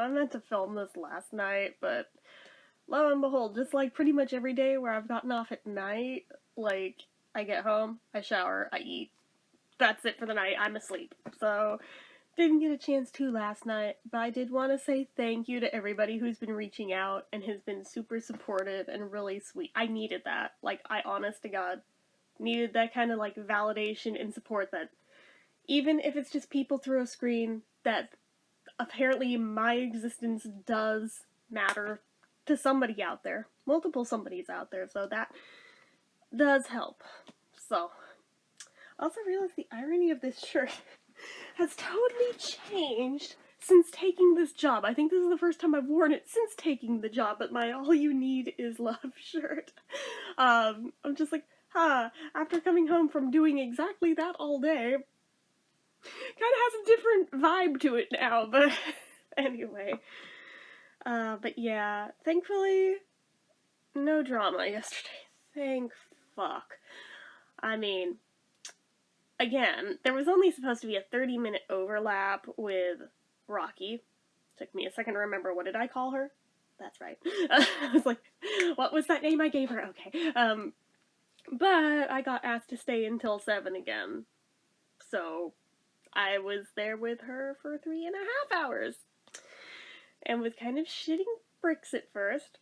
I meant to film this last night, but lo and behold, just like pretty much every day where I've gotten off at night, like, I get home, I shower, I eat. That's it for the night. I'm asleep. So, didn't get a chance to last night, but I did want to say thank you to everybody who's been reaching out and has been super supportive and really sweet. I needed that. Like, I honest to God needed that kind of like validation and support that even if it's just people through a screen, that apparently my existence does matter to somebody out there. Multiple somebodies out there, so that does help. So, I also realized the irony of this shirt has totally changed since taking this job. I think this is the first time I've worn it since taking the job, but my all you need is love shirt. I'm just like, after coming home from doing exactly that all day, kind of has a different vibe to it now, but anyway. But yeah, thankfully, no drama yesterday. Thank fuck. I mean, again, there was only supposed to be a 30-minute overlap with Rocky. Took me a second to remember, what did I call her? That's right. I was like, what was that name I gave her? Okay. But I got asked to stay until 7 again. So, I was there with her for 3.5 hours. And was kind of shitting bricks at first.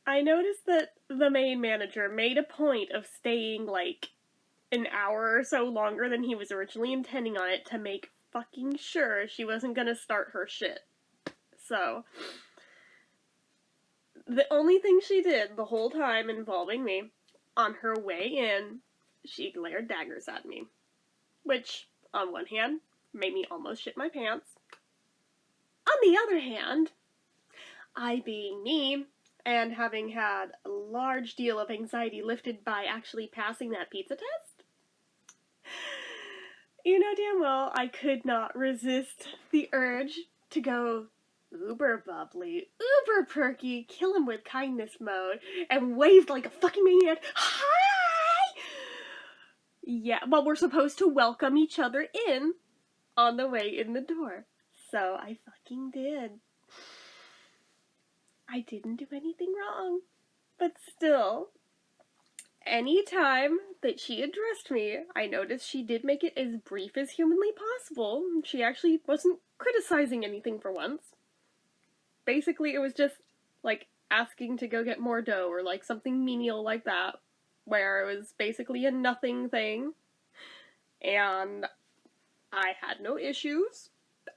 I noticed that the main manager made a point of staying, like, an hour or so longer than he was originally intending on it to make fucking sure she wasn't gonna start her shit. So, the only thing she did the whole time involving me, on her way in, she glared daggers at me. Which, on one hand, made me almost shit my pants. On the other hand, I being me, and having had a large deal of anxiety lifted by actually passing that pizza test, you know damn well I could not resist the urge to go uber bubbly, uber perky, kill him with kindness mode, and waved like a fucking maniac. Hi! Yeah, well, we're supposed to welcome each other in on the way in the door. So I fucking did. I didn't do anything wrong. But still, any time that she addressed me, I noticed she did make it as brief as humanly possible. She actually wasn't criticizing anything for once. Basically, it was just, like, asking to go get more dough, or, like, something menial like that, where it was basically a nothing thing. And I had no issues.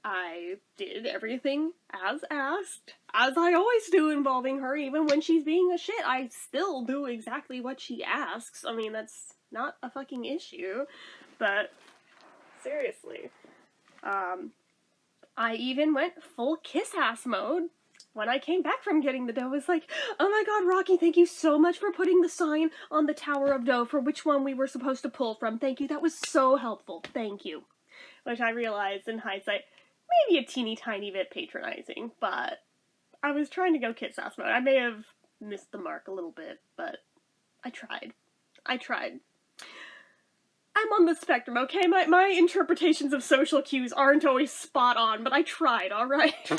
I did everything as asked, as I always do involving her. Even when she's being a shit, I still do exactly what she asks. I mean, that's not a fucking issue, but seriously. I even went full kiss-ass mode when I came back from getting the dough. I was like, oh my god, Rocky, thank you so much for putting the sign on the tower of dough for which one we were supposed to pull from. Thank you, that was so helpful. Thank you. Which I realized in hindsight, maybe a teeny tiny bit patronizing, but I was trying to go kiss-ass mode. I may have missed the mark a little bit, but I tried. I'm on the spectrum, okay? My interpretations of social cues aren't always spot on, but I tried, alright?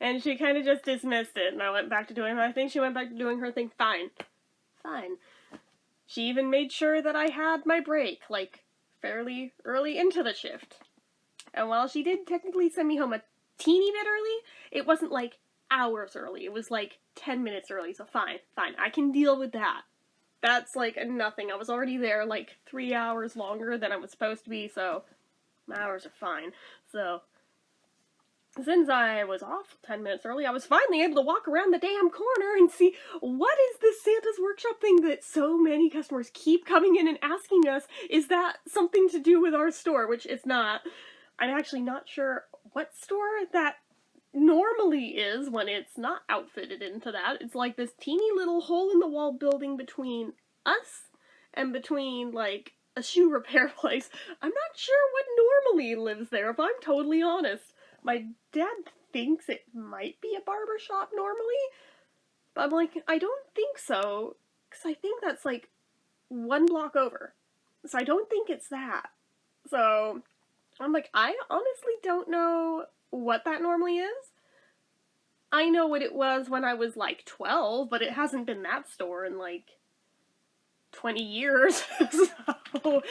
And she kind of just dismissed it, and I went back to doing my thing. She went back to doing her thing. Fine. She even made sure that I had my break, like, fairly early into the shift. And while she did technically send me home a teeny bit early, it wasn't like hours early. It was like 10 minutes early, so fine. I can deal with that. That's like nothing. I was already there like 3 hours longer than I was supposed to be, so my hours are fine. So, since I was off 10 minutes early, I was finally able to walk around the damn corner and see what is this Santa's Workshop thing that so many customers keep coming in and asking us, is that something to do with our store? Which it's not. I'm actually not sure what store that normally is when it's not outfitted into that. It's like this teeny little hole-in-the-wall building between us and between, like, a shoe repair place. I'm not sure what normally lives there, if I'm totally honest. My dad thinks it might be a barber shop normally, but I'm like, I don't think so, because I think that's, like, 1 block over. So I don't think it's that. So I'm like, I honestly don't know what that normally is. I know what it was when I was like 12, but it hasn't been that store in like 20 years. So,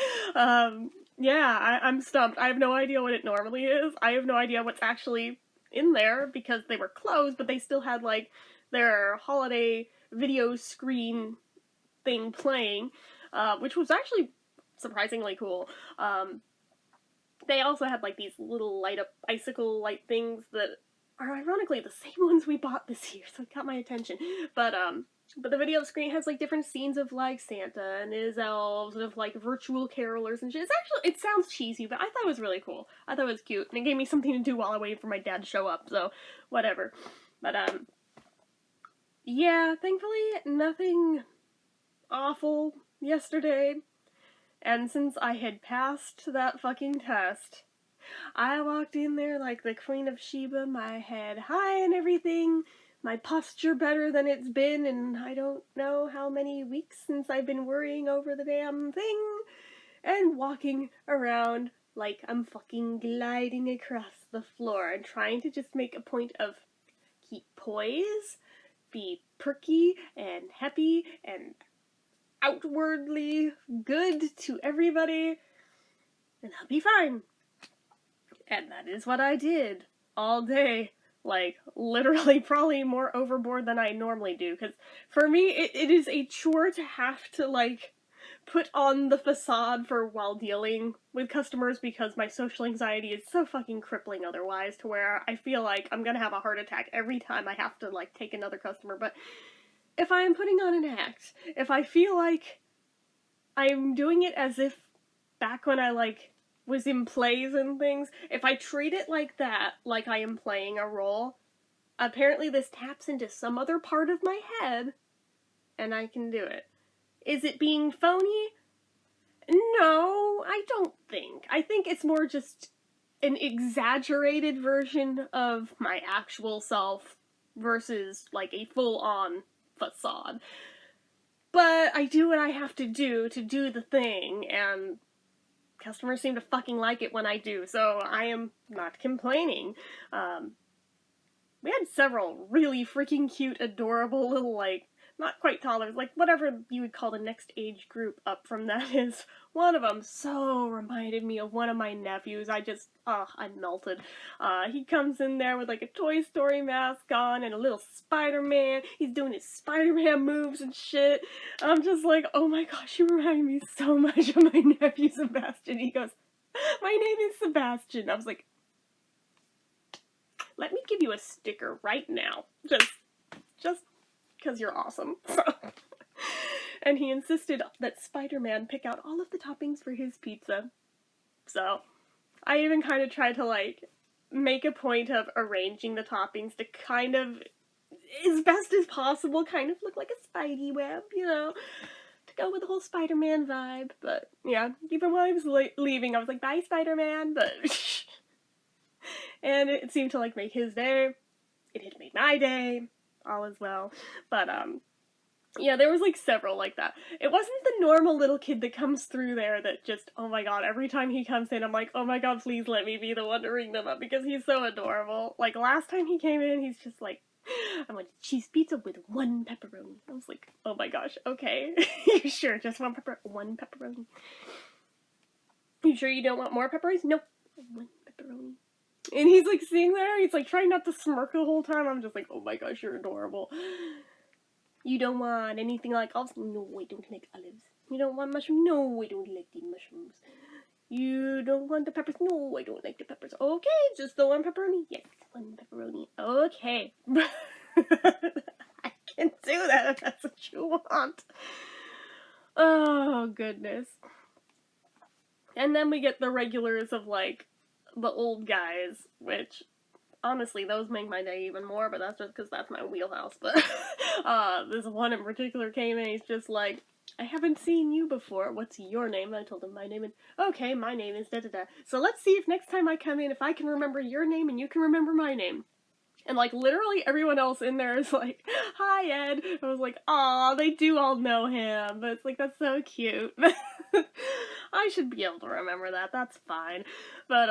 yeah, I'm stumped. I have no idea what it normally is. I have no idea what's actually in there because they were closed, but they still had like their holiday video screen thing playing, which was actually surprisingly cool. They also had like these little light up icicle light things that are ironically the same ones we bought this year, so it got my attention. But the video screen has like different scenes of like Santa and his elves and of like virtual carolers and shit. It's actually, it sounds cheesy, but I thought it was really cool. I thought it was cute, and it gave me something to do while I waited for my dad to show up, so whatever. But yeah, thankfully nothing awful yesterday. And since I had passed that fucking test, I walked in there like the Queen of Sheba, my head high and everything, my posture better than it's been in I don't know how many weeks since I've been worrying over the damn thing, and walking around like I'm fucking gliding across the floor and trying to just make a point of keep poise, be perky and happy and outwardly good to everybody, and I'll be fine. And that is what I did all day. Like, literally probably more overboard than I normally do, because for me, it is a chore to have to, like, put on the facade for while dealing with customers, because my social anxiety is so fucking crippling otherwise, to where I feel like I'm gonna have a heart attack every time I have to, like, take another customer. But if I am putting on an act, if I feel like I'm doing it as if back when I, like, was in plays and things, if I treat it like that, like I am playing a role, apparently this taps into some other part of my head, and I can do it. Is it being phony? No, I don't think. I think it's more just an exaggerated version of my actual self versus, like, a full-on facade. But I do what I have to do the thing, and customers seem to fucking like it when I do, so I am not complaining. We had several really freaking cute, adorable little, like, not quite toddlers, like, whatever you would call the next age group up from that is. One of them so reminded me of one of my nephews. I melted. He comes in there with, like, a Toy Story mask on and a little Spider-Man. He's doing his Spider-Man moves and shit. I'm just like, oh my gosh, you remind me so much of my nephew Sebastian. He goes, my name is Sebastian. I was like, let me give you a sticker right now. Just because you're awesome. And he insisted that Spider-Man pick out all of the toppings for his pizza. So, I even kind of tried to, like, make a point of arranging the toppings to kind of, as best as possible, kind of look like a Spidey web, you know, to go with the whole Spider-Man vibe. But, yeah, even while I was leaving, I was like, bye, Spider-Man, but... and it seemed to, like, make his day. It had made my day. All as well. But, yeah, there was, like, several like that. It wasn't the normal little kid that comes through there that just, oh my god, every time he comes in, I'm like, oh my god, please let me be the one to ring them up, because he's so adorable. Like, last time he came in, he's just like, I want cheese pizza with 1 pepperoni. I was like, oh my gosh, okay. You sure, just 1 pepperoni? You sure you don't want more pepperonis? Nope, 1 pepperoni. And he's, like, sitting there, he's, like, trying not to smirk the whole time. I'm just like, oh my gosh, you're adorable. You don't want anything like olives? No, I don't like olives. You don't want mushrooms? No, I don't like the mushrooms. You don't want the peppers? No, I don't like the peppers. Okay, just the 1 pepperoni? Yes, 1 pepperoni. Okay. I can do that if that's what you want. Oh, goodness. And then we get the regulars of, like, the old guys, which, honestly, those make my day even more, but that's just because that's my wheelhouse. But this one in particular came in, he's just like, I haven't seen you before. What's your name? I told him my name, and okay, my name is da-da-da. So let's see if next time I come in, if I can remember your name and you can remember my name. And, like, literally everyone else in there is like, hi, Ed. I was like, aw, they do all know him. But it's like, that's so cute. I should be able to remember that. That's fine. But,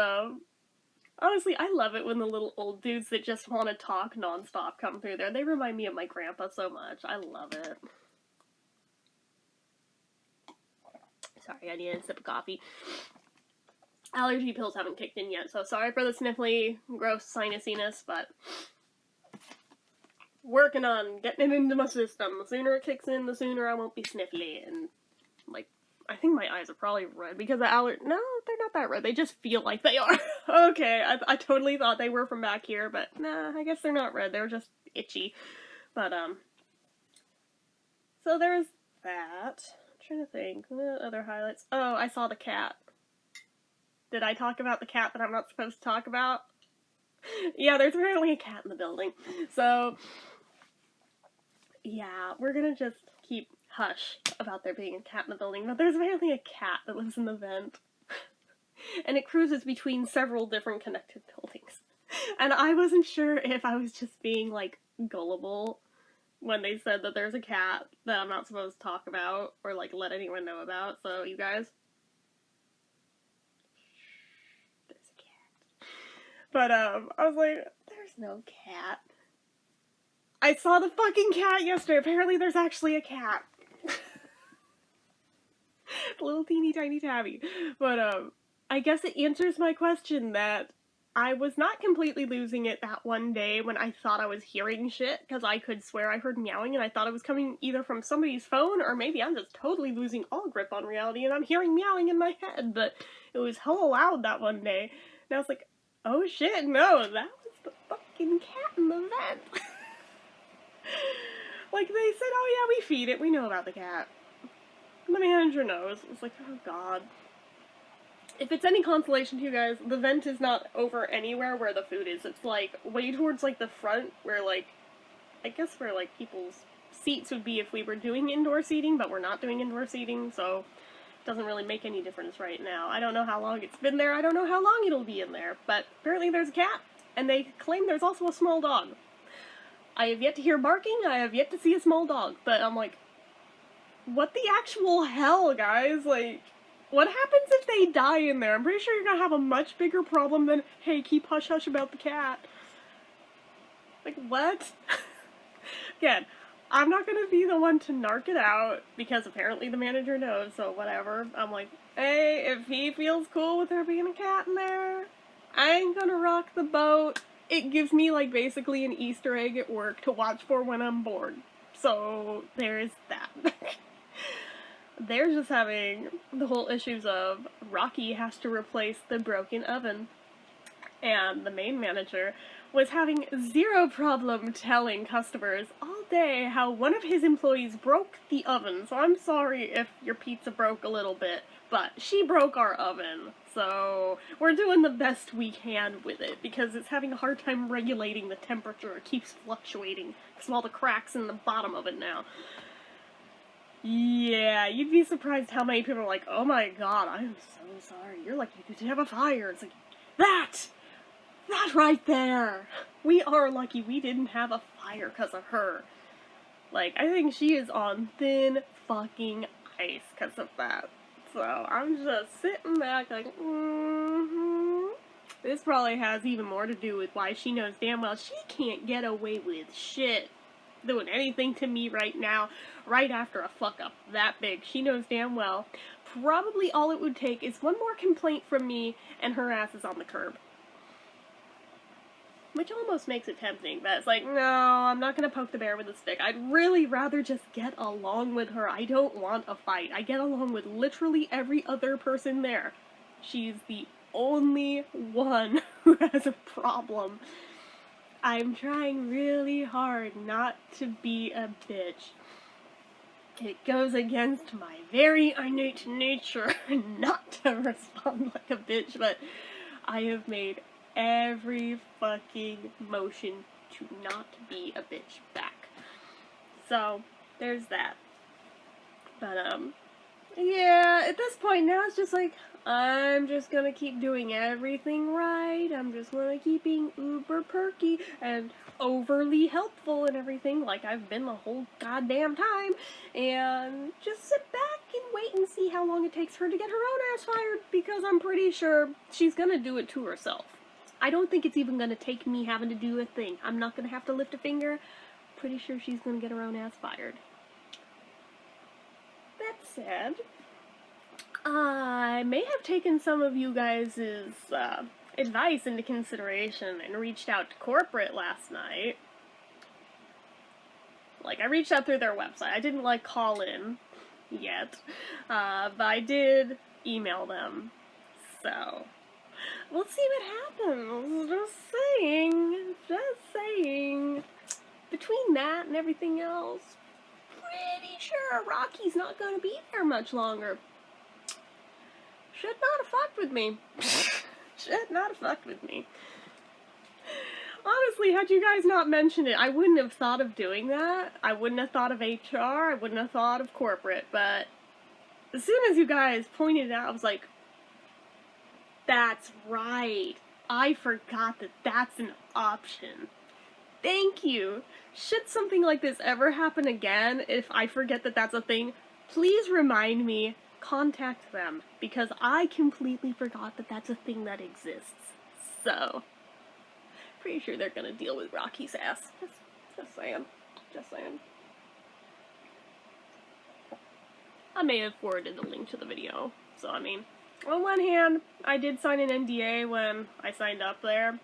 Honestly, I love it when the little old dudes that just want to talk nonstop come through there. They remind me of my grandpa so much. I love it. Sorry, I need a sip of coffee. Allergy pills haven't kicked in yet, so sorry for the sniffly, gross sinusiness, but working on getting it into my system. The sooner it kicks in, the sooner I won't be sniffly. And, like, I think my eyes are probably red because of allergy. No, they're not that red. They just feel like they are. Okay, I totally thought they were from back here, but nah, I guess they're not red. They're just itchy. But, so there's that. I'm trying to think. What other highlights? Oh, I saw the cat. Did I talk about the cat that I'm not supposed to talk about? Yeah, there's apparently a cat in the building. So, yeah, we're gonna just keep hush about there being a cat in the building, but there's apparently a cat that lives in the vent. And it cruises between several different connected buildings. And I wasn't sure if I was just being, like, gullible when they said that there's a cat that I'm not supposed to talk about or, like, let anyone know about. So, you guys, there's a cat. But, I was like, there's no cat. I saw the fucking cat yesterday. Apparently there's actually a cat. Little teeny tiny tabby. But, I guess it answers my question that I was not completely losing it that one day when I thought I was hearing shit, because I could swear I heard meowing and I thought it was coming either from somebody's phone or maybe I'm just totally losing all grip on reality and I'm hearing meowing in my head, but it was hella loud that one day. And I was like, oh shit, no, that was the fucking cat in the vent. Like, they said, oh yeah, we feed it, we know about the cat. And the manager knows. It's like, oh god. If it's any consolation to you guys, the vent is not over anywhere where the food is. It's, like, way towards, like, the front where, like, I guess where, like, people's seats would be if we were doing indoor seating, but we're not doing indoor seating, so it doesn't really make any difference right now. I don't know how long it's been there, I don't know how long it'll be in there, but apparently there's a cat, and they claim there's also a small dog. I have yet to hear barking, I have yet to see a small dog, but I'm like, what the actual hell, guys? Like, what happens if they die in there? I'm pretty sure you're gonna have a much bigger problem than, hey, keep hush-hush about the cat. Like, what? Again, I'm not gonna be the one to narc it out, because apparently the manager knows, so whatever. I'm like, hey, if he feels cool with there being a cat in there, I ain't gonna rock the boat. It gives me, like, basically an Easter egg at work to watch for when I'm bored. So, there's that. They're just having the whole issues of Rocky has to replace the broken oven. And the main manager was having zero problem telling customers all day how one of his employees broke the oven. So I'm sorry if your pizza broke a little bit, but she broke our oven. So we're doing the best we can with it because it's having a hard time regulating the temperature. It keeps fluctuating because of all the cracks in the bottom of it now. Yeah, you'd be surprised how many people are like, oh my god, I'm so sorry. You're lucky you didn't have a fire. It's like, that right there. We are lucky we didn't have a fire because of her. Like, I think she is on thin fucking ice because of that. So, I'm just sitting back like, This probably has even more to do with why she knows damn well she can't get away with shit doing anything to me right now, right after a fuck up that big. She knows damn well probably all it would take is one more complaint from me and her ass is on the curb. Which almost makes it tempting, but it's like, no, I'm not gonna poke the bear with a stick. I'd really rather just get along with her. I don't want a fight. I get along with literally every other person there. She's the only one who has a problem. I'm trying really hard not to be a bitch. It goes against my very innate nature not to respond like a bitch, but I have made every fucking motion to not be a bitch back. So, there's that. But, yeah, at this point now it's just like, I'm just gonna keep doing everything right. I'm just gonna keep being uber perky and overly helpful and everything like I've been the whole goddamn time. And just sit back and wait and see how long it takes her to get her own ass fired because I'm pretty sure she's gonna do it to herself. I don't think it's even gonna take me having to do a thing. I'm not gonna have to lift a finger. Pretty sure she's gonna get her own ass fired. That said, I may have taken some of you guys' advice into consideration and reached out to corporate last night. Like, I reached out through their website. I didn't, like, call in yet, but I did email them. So, we'll see what happens. Just saying. Between that and everything else, pretty sure Rocky's not gonna be there much longer. Should not have fucked with me. Should not have fucked with me. Honestly, had you guys not mentioned it, I wouldn't have thought of doing that. I wouldn't have thought of HR, I wouldn't have thought of corporate, but as soon as you guys pointed it out, I was like, that's right. I forgot that that's an option. Thank you. Should something like this ever happen again, if I forget that that's a thing, please remind me, contact them, because I completely forgot that that's a thing that exists. So, pretty sure they're gonna deal with Rocky's ass. Just saying. Just saying. I may have forwarded the link to the video, so I mean, on one hand, I did sign an NDA when I signed up there,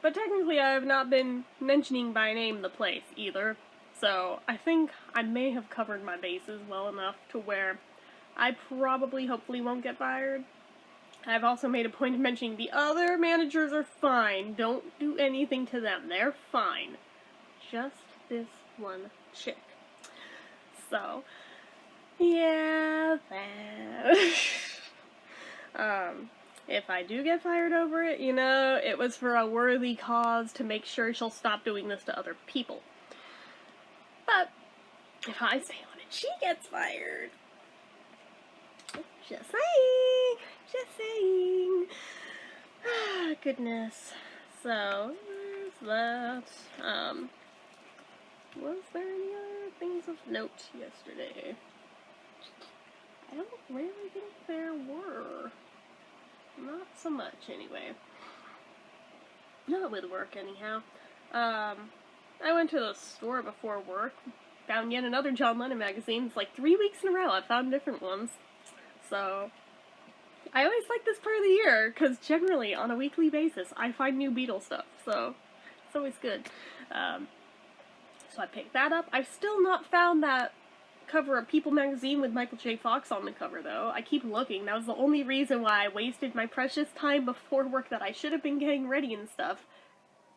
but technically I have not been mentioning by name the place either, so I think I may have covered my bases well enough to where I probably, hopefully, won't get fired. I've also made a point of mentioning the other managers are fine. Don't do anything to them. They're fine. Just this one chick. So, yeah, that. If I do get fired over it, you know, it was for a worthy cause to make sure she'll stop doing this to other people. But, if I stay on it, she gets fired. Just saying. Just saying. Ah, goodness. So, there's that. Was there any other things of note yesterday? I don't really think there were. Not so much, anyway. Not with work, anyhow. I went to the store before work, found yet another John Lennon magazine. It's like 3 weeks in a row I've found different ones. So, I always like this part of the year, because generally, on a weekly basis, I find new Beatles stuff, so it's always good. So I picked that up. I've still not found that cover of People magazine with Michael J. Fox on the cover, though. I keep looking. That was the only reason why I wasted my precious time before work that I should have been getting ready and stuff,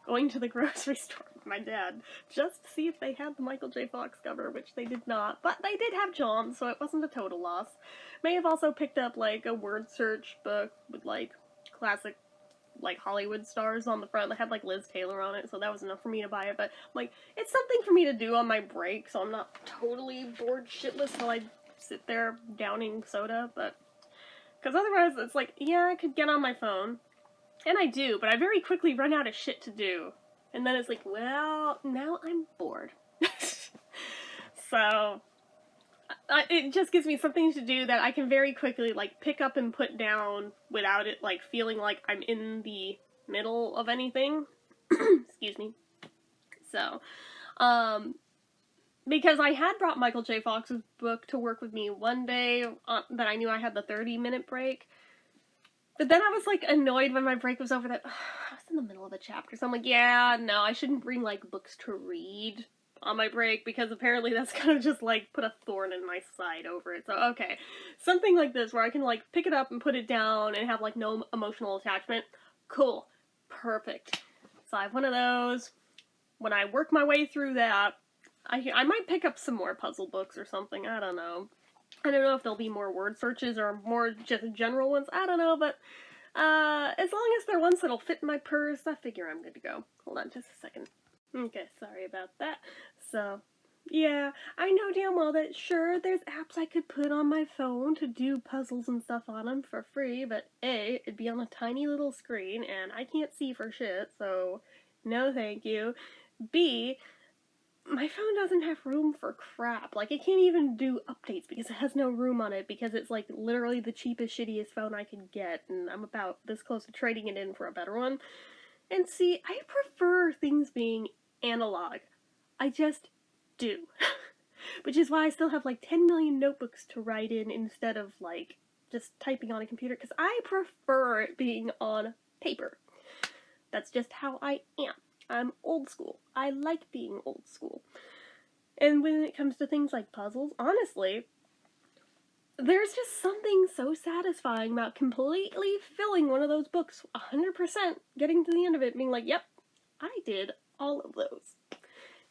going to the grocery store with my dad, just to see if they had the Michael J. Fox cover, which they did not. But they did have John, so it wasn't a total loss. May have also picked up, like, a word search book with, like, classic, like, Hollywood stars on the front that had, like, Liz Taylor on it, so that was enough for me to buy it. But, like, it's something for me to do on my break, so I'm not totally bored shitless while I sit there downing soda, but... Because otherwise, it's like, yeah, I could get on my phone, and I do, but I very quickly run out of shit to do. And then it's like, well, now I'm bored. So, it just gives me something to do that I can very quickly, like, pick up and put down without it, like, feeling like I'm in the middle of anything. Excuse me. So, because I had brought Michael J. Fox's book to work with me one day that I knew I had the 30-minute break. But then I was, like, annoyed when my break was over that I was in the middle of a chapter. So I'm like, yeah, no, I shouldn't bring, like, books to read on my break, because apparently that's gonna just, like, put a thorn in my side over it. So, okay. Something like this, where I can, like, pick it up and put it down and have, like, no emotional attachment. Cool. Perfect. So I have one of those. When I work my way through that, I might pick up some more puzzle books or something. I don't know. I don't know if there'll be more word searches or more just general ones. I don't know, but as long as they're ones that'll fit in my purse, I figure I'm good to go. Hold on just a second. Okay, sorry about that. So, yeah, I know damn well that sure, there's apps I could put on my phone to do puzzles and stuff on them for free, but A, it'd be on a tiny little screen, and I can't see for shit, so no thank you. B, my phone doesn't have room for crap. Like, it can't even do updates because it has no room on it, because it's, like, literally the cheapest, shittiest phone I could get, and I'm about this close to trading it in for a better one. And see, I prefer things being analog. I just do. Which is why I still have like 10 million notebooks to write in instead of like just typing on a computer, because I prefer it being on paper. That's just how I am. I'm old school. I like being old school. And when it comes to things like puzzles, honestly, there's just something so satisfying about completely filling one of those books 100%, getting to the end of it, being like, yep, I did all of those.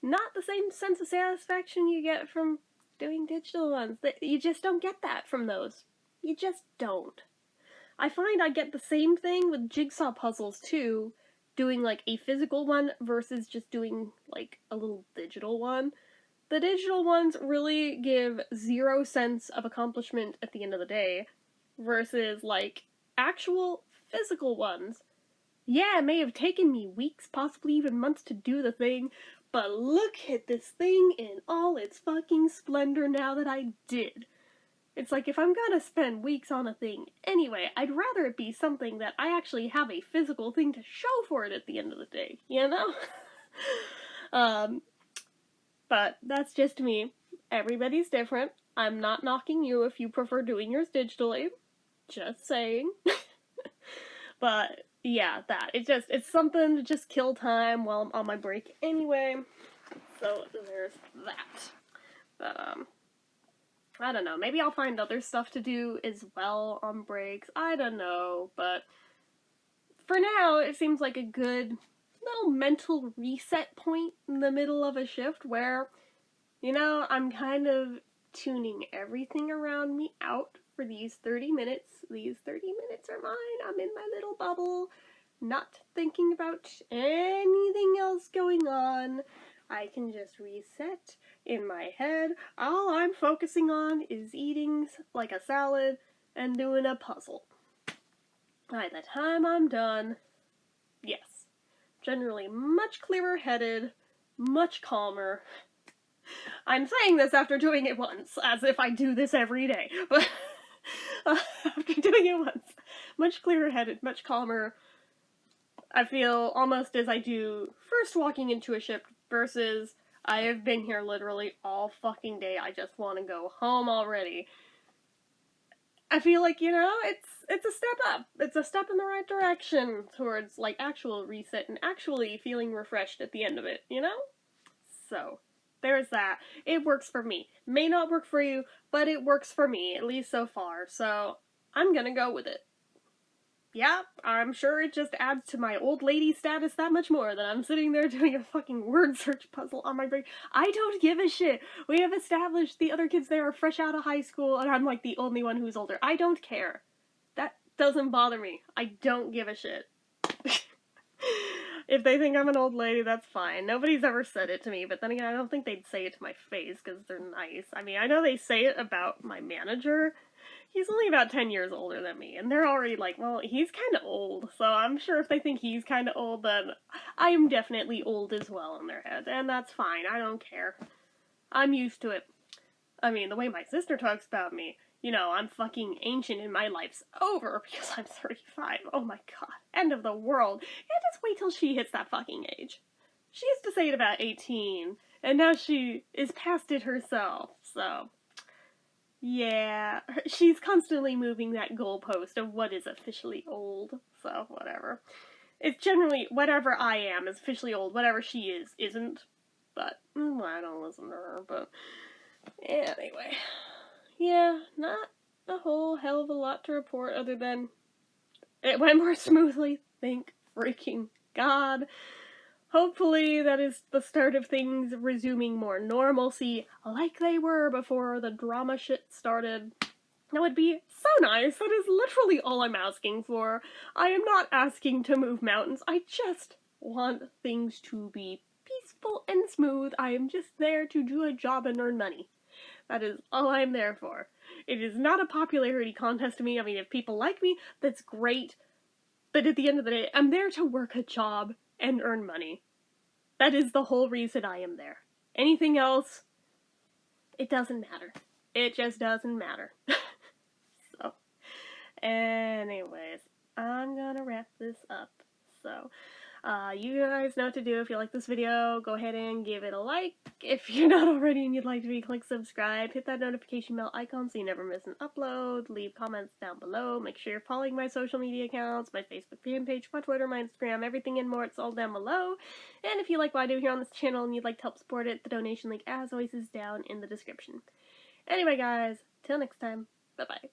Not the same sense of satisfaction you get from doing digital ones. You just don't get that from those. You just don't. I find I get the same thing with jigsaw puzzles too, doing like a physical one versus just doing like a little digital one. The digital ones really give 0 sense of accomplishment at the end of the day, versus like actual physical ones. Yeah, it may have taken me weeks, possibly even months to do the thing, but look at this thing in all its fucking splendor now that I did. It's like, if I'm gonna spend weeks on a thing anyway, I'd rather it be something that I actually have a physical thing to show for it at the end of the day, you know? But that's just me. Everybody's different. I'm not knocking you if you prefer doing yours digitally. Just saying. But yeah, it's something to just kill time while I'm on my break anyway. So there's that. But I don't know. Maybe I'll find other stuff to do as well on breaks. I don't know, but for now, it seems like a good little mental reset point in the middle of a shift where, I'm kind of tuning everything around me out for these 30 minutes. These 30 minutes are mine. I'm in my little bubble, not thinking about anything else going on. I can just reset in my head. All I'm focusing on is eating like a salad and doing a puzzle. By the time I'm done, yes, generally much clearer headed, much calmer. I'm saying this after doing it once, as if I do this every day, but after doing it once, much clearer headed, much calmer. I feel almost as I do first walking into a shift versus I have been here literally all fucking day. I just want to go home already. I feel like, it's a step up. It's a step in the right direction towards, like, actual reset and actually feeling refreshed at the end of it, So, there's that. It works for me. May not work for you, but it works for me, at least so far. So, I'm gonna go with it. Yeah, I'm sure it just adds to my old lady status that much more that I'm sitting there doing a fucking word search puzzle on my break. I don't give a shit. We have established the other kids there are fresh out of high school and I'm like the only one who's older. I don't care. That doesn't bother me. I don't give a shit. If they think I'm an old lady, that's fine. Nobody's ever said it to me, but then again, I don't think they'd say it to my face because they're nice. I mean, I know they say it about my manager. He's only about 10 years older than me, and they're already like, well, he's kind of old, so I'm sure if they think he's kind of old, then I am definitely old as well in their head, and that's fine. I don't care. I'm used to it. I mean, the way my sister talks about me, I'm fucking ancient and my life's over because I'm 35. Oh my god. End of the world. Yeah, just wait till she hits that fucking age. She used to say it about 18, and now she is past it herself, so... Yeah, she's constantly moving that goalpost of what is officially old, so whatever. It's generally, whatever I am is officially old, whatever she is, isn't. But, I don't listen to her, but... Anyway. Yeah, not a whole hell of a lot to report other than it went more smoothly, thank freaking God. Hopefully that is the start of things resuming more normalcy like they were before the drama shit started. That would be so nice. That is literally all I'm asking for. I am not asking to move mountains. I just want things to be peaceful and smooth. I am just there to do a job and earn money. That is all I'm there for. It is not a popularity contest to me. I mean, if people like me, that's great. But at the end of the day, I'm there to work a job and earn money. That is the whole reason I am there. Anything else, it doesn't matter. It just doesn't matter. Anyways, I'm gonna wrap this up. So, You guys know what to do. If you like this video, go ahead and give it a like. If you're not already and you'd like to be, click subscribe. Hit that notification bell icon so you never miss an upload. Leave comments down below. Make sure you're following my social media accounts, my Facebook fan page, my Twitter, my Instagram, everything and more. It's all down below. And if you like what I do here on this channel and you'd like to help support it, the donation link, as always, is down in the description. Anyway, guys, till next time, bye-bye.